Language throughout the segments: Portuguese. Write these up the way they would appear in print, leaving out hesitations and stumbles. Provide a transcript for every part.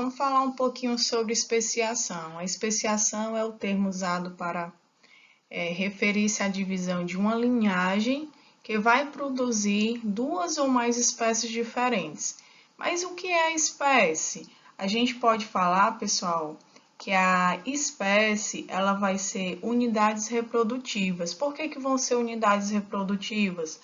vamos falar um pouquinho sobre especiação. A especiação é o termo usado para referir-se à divisão de uma linhagem que vai produzir duas ou mais espécies diferentes. Mas o que é a espécie? A gente pode falar, pessoal, que a espécie ela vai ser unidades reprodutivas. Por que vão ser unidades reprodutivas?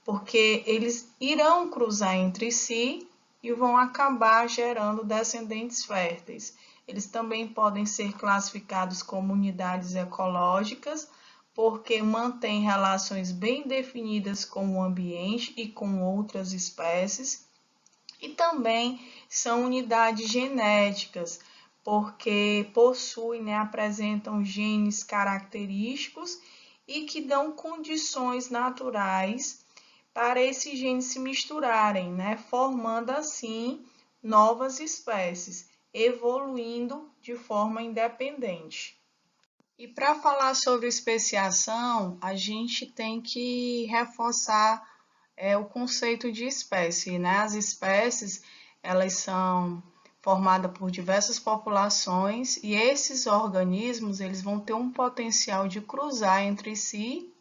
Porque eles irão cruzar entre si e vão acabar gerando descendentes férteis. Eles também podem ser classificados como unidades ecológicas, porque mantêm relações bem definidas com o ambiente e com outras espécies. E também são unidades genéticas, porque possuem, apresentam genes característicos e que dão condições naturais para esses genes se misturarem, formando assim novas espécies, evoluindo de forma independente. E para falar sobre especiação, a gente tem que reforçar o conceito de espécie, As espécies, elas são formadas por diversas populações e esses organismos, eles vão ter um potencial de cruzar entre si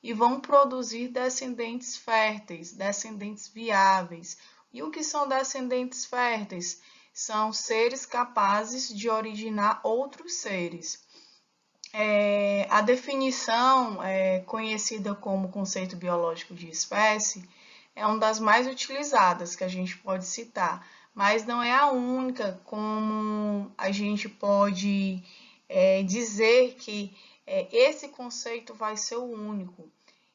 e vão produzir descendentes férteis, descendentes viáveis. E o que são descendentes férteis? São seres capazes de originar outros seres. A definição, conhecida como conceito biológico de espécie, é uma das mais utilizadas que a gente pode citar, mas não é a única, como a gente pode dizer que esse conceito vai ser o único.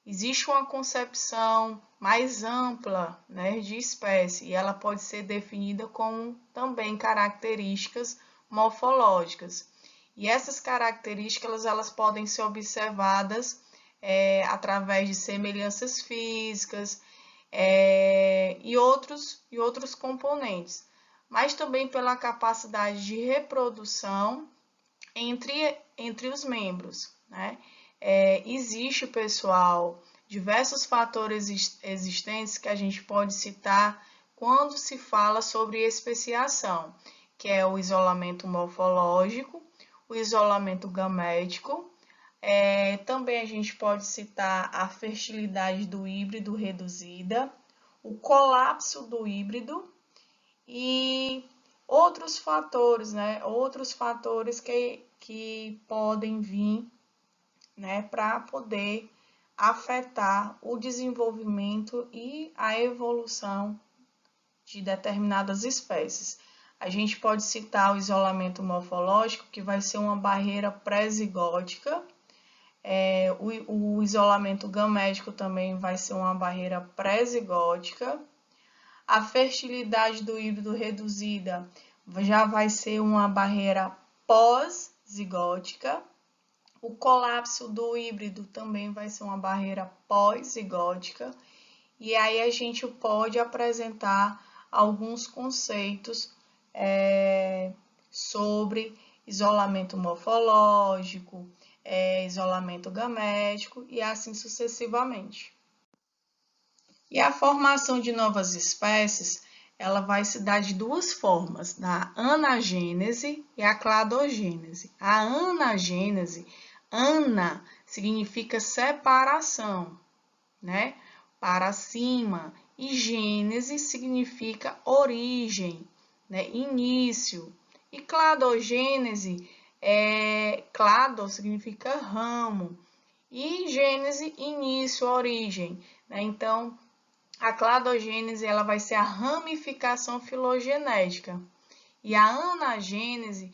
Existe uma concepção mais ampla, de espécie, e ela pode ser definida com também características morfológicas. E essas características elas podem ser observadas através de semelhanças físicas e outros componentes, mas também pela capacidade de reprodução entre os membros. Existe, pessoal, diversos fatores existentes que a gente pode citar quando se fala sobre especiação, que é o isolamento morfológico, o isolamento gamético, também a gente pode citar a fertilidade do híbrido reduzida, o colapso do híbrido e outros fatores, Outros fatores que podem vir, para poder afetar o desenvolvimento e a evolução de determinadas espécies. A gente pode citar o isolamento morfológico, que vai ser uma barreira pré-zigótica. O isolamento gamético também vai ser uma barreira pré-zigótica. A fertilidade do híbrido reduzida já vai ser uma barreira pós-zigótica. O colapso do híbrido também vai ser uma barreira pós-zigótica. E aí a gente pode apresentar alguns conceitos sobre isolamento morfológico, isolamento gamético e assim sucessivamente. E a formação de novas espécies, ela vai se dar de duas formas, da anagênese e a cladogênese. A anagênese, ana significa separação, para cima, e gênese significa origem, início. E cladogênese, clado significa ramo, e gênese, início, origem. Então, a cladogênese ela vai ser a ramificação filogenética. E a anagênese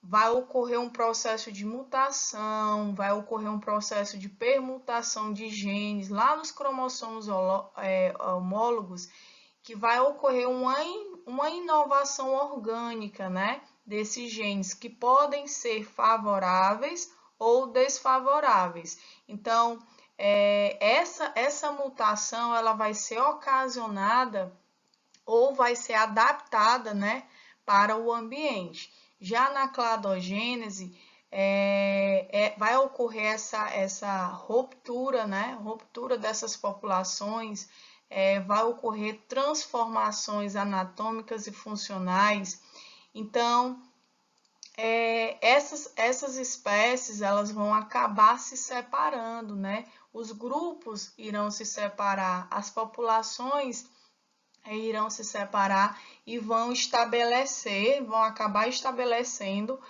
vai ocorrer um processo de mutação, vai ocorrer um processo de permutação de genes lá nos cromossomos homólogos, que vai ocorrer uma inovação orgânica, desses genes, que podem ser favoráveis ou desfavoráveis. Então, essa mutação ela vai ser ocasionada ou vai ser adaptada, para o ambiente. Já na cladogênese, vai ocorrer essa ruptura, ruptura dessas populações vai ocorrer transformações anatômicas e funcionais. Então, essas espécies elas vão acabar se separando, né? Os grupos irão se separar, as populações irão se separar e vão acabar estabelecendo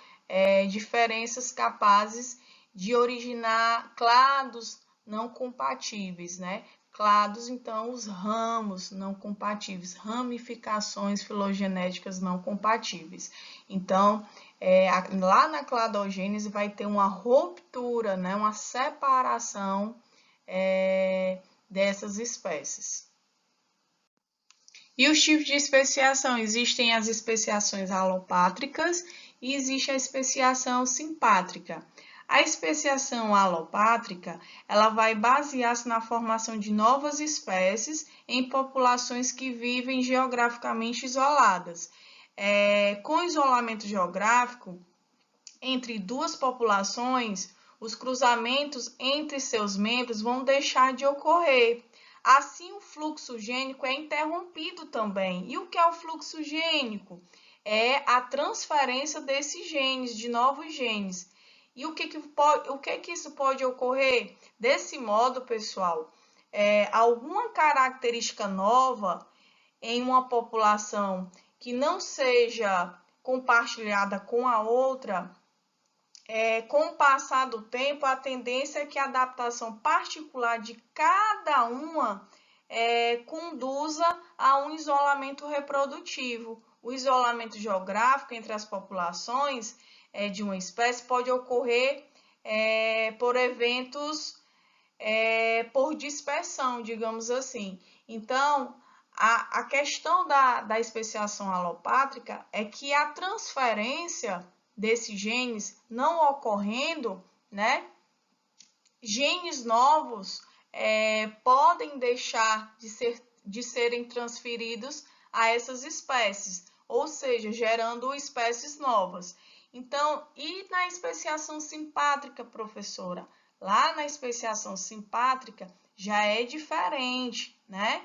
diferenças capazes de originar clados não compatíveis, né? Clados, então, os ramos não compatíveis, ramificações filogenéticas não compatíveis. Então, lá na cladogênese vai ter uma ruptura, né? Uma separação dessas espécies. E os tipos de especiação? Existem as especiações alopátricas e existe a especiação simpátrica. A especiação alopátrica, ela vai basear-se na formação de novas espécies em populações que vivem geograficamente isoladas. Com isolamento geográfico, entre duas populações, os cruzamentos entre seus membros vão deixar de ocorrer. Assim, o fluxo gênico é interrompido também. E o que é o fluxo gênico? É a transferência desses genes, de novos genes. E o que isso pode ocorrer? Desse modo, pessoal, alguma característica nova em uma população que não seja compartilhada com a outra, com o passar do tempo, a tendência é que a adaptação particular de cada uma conduza a um isolamento reprodutivo. O isolamento geográfico entre as populações de uma espécie pode ocorrer por eventos por dispersão, digamos assim. Então, a questão da especiação alopátrica é que a transferência desses genes não ocorrendo, né? Genes novos podem deixar de serem transferidos a essas espécies, ou seja, gerando espécies novas. Então, e na especiação simpátrica, professora? Lá na especiação simpátrica já é diferente, né?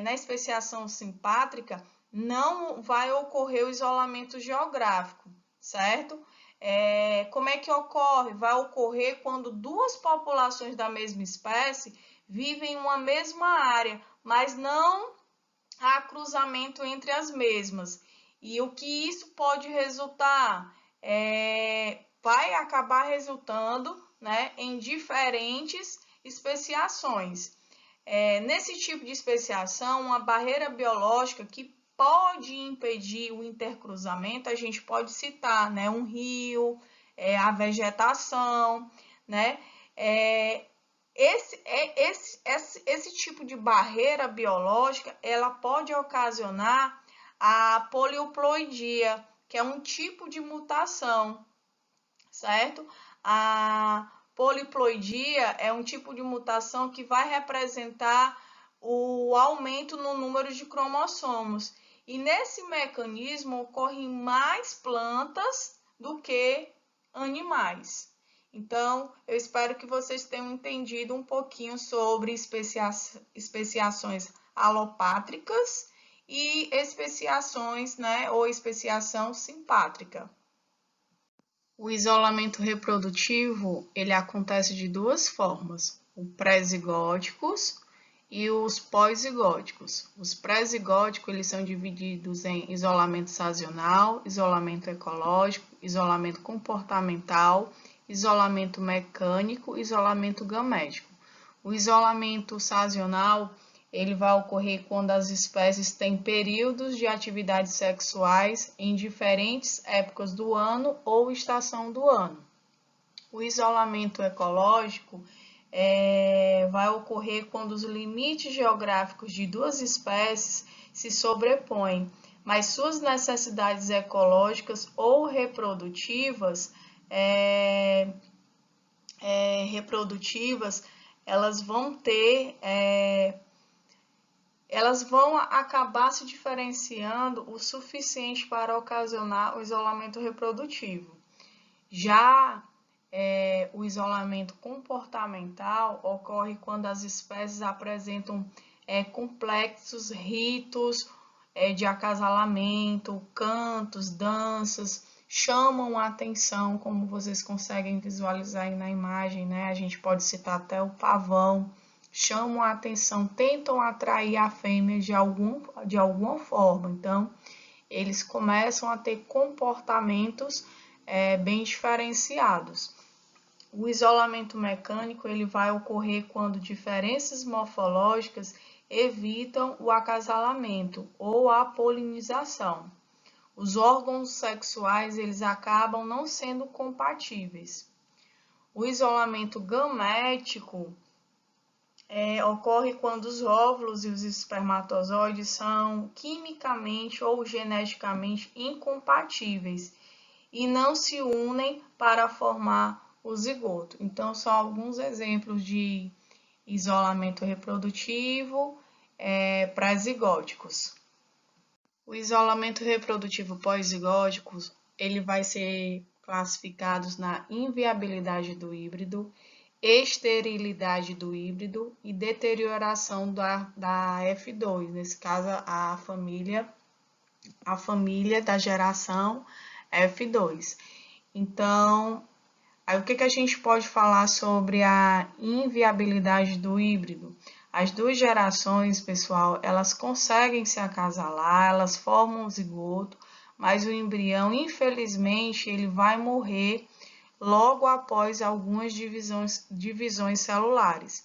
Na especiação simpátrica não vai ocorrer o isolamento geográfico, certo? Como é que ocorre? Vai ocorrer quando duas populações da mesma espécie vivem em uma mesma área, mas não há cruzamento entre as mesmas. E o que isso pode resultar? Vai acabar resultando, né, em diferentes especiações. Nesse tipo de especiação, uma barreira biológica que pode impedir o intercruzamento, a gente pode citar, né, um rio, a vegetação, né? Esse tipo de barreira biológica, ela pode ocasionar a polioploidia, que é um tipo de mutação, certo? A poliploidia é um tipo de mutação que vai representar o aumento no número de cromossomos. E nesse mecanismo ocorrem mais plantas do que animais. Então, eu espero que vocês tenham entendido um pouquinho sobre especiações alopátricas e especiações, né, ou especiação simpátrica. O isolamento reprodutivo, ele acontece de duas formas, os pré-zigóticos e os pós-zigóticos. Os pré-zigóticos, eles são divididos em isolamento sazonal, isolamento ecológico, isolamento comportamental, isolamento mecânico, isolamento gamético. O isolamento sazonal, ele vai ocorrer quando as espécies têm períodos de atividades sexuais em diferentes épocas do ano ou estação do ano. O isolamento ecológico vai ocorrer quando os limites geográficos de duas espécies se sobrepõem, mas suas necessidades ecológicas ou reprodutivas, elas vão acabar se diferenciando o suficiente para ocasionar o isolamento reprodutivo. Já o isolamento comportamental ocorre quando as espécies apresentam complexos ritos de acasalamento, cantos, danças, chamam a atenção, como vocês conseguem visualizar aí na imagem, né? A gente pode citar até o pavão, chamam a atenção, tentam atrair a fêmea de alguma forma. Então, eles começam a ter comportamentos bem diferenciados. O isolamento mecânico ele vai ocorrer quando diferenças morfológicas evitam o acasalamento ou a polinização. Os órgãos sexuais eles acabam não sendo compatíveis. O isolamento gamético ocorre quando os óvulos e os espermatozoides são quimicamente ou geneticamente incompatíveis e não se unem para formar o zigoto. Então, são alguns exemplos de isolamento reprodutivo para zigóticos. O isolamento reprodutivo pós-zigótico, ele vai ser classificado na inviabilidade do híbrido, esterilidade do híbrido e deterioração da F2, nesse caso a família da geração F2. Então, aí o que a gente pode falar sobre a inviabilidade do híbrido? As duas gerações, pessoal, elas conseguem se acasalar, elas formam um zigoto, mas o embrião, infelizmente, ele vai morrer logo após algumas divisões celulares.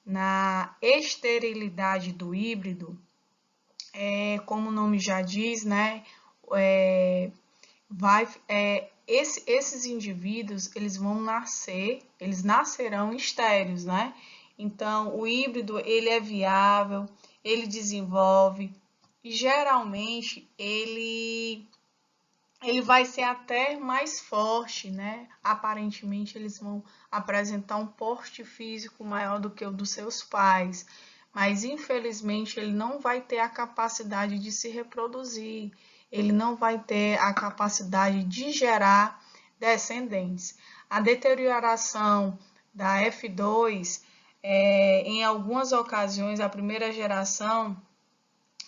Na esterilidade do híbrido, como o nome já diz, né, esses indivíduos, eles nascerão estéreis, né? Então, o híbrido, ele é viável, ele desenvolve e geralmente ele vai ser até mais forte, né? Aparentemente, eles vão apresentar um porte físico maior do que o dos seus pais, mas infelizmente ele não vai ter a capacidade de se reproduzir, ele não vai ter a capacidade de gerar descendentes. A deterioração da F2, em algumas ocasiões, a primeira geração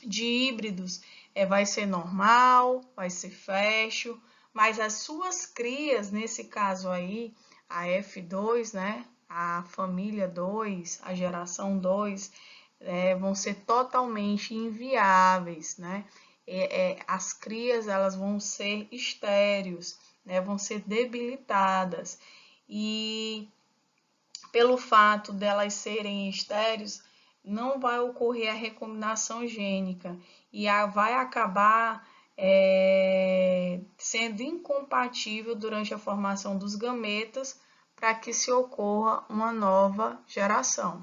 de híbridos vai ser normal, vai ser fértil, mas as suas crias, nesse caso aí, a F2, né, a família 2, a geração 2, vão ser totalmente inviáveis, né? As crias elas vão ser estéreis, né, vão ser debilitadas e pelo fato delas serem estéreis, não vai ocorrer a recombinação gênica e vai acabar sendo incompatível durante a formação dos gametas para que se ocorra uma nova geração.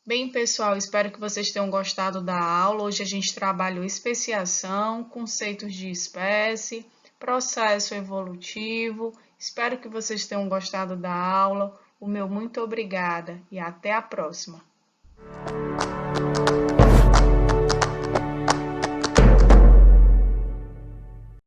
Bem, pessoal, espero que vocês tenham gostado da aula. Hoje a gente trabalhou especiação, conceitos de espécie, processo evolutivo. Espero que vocês tenham gostado da aula. O meu muito obrigada e até a próxima.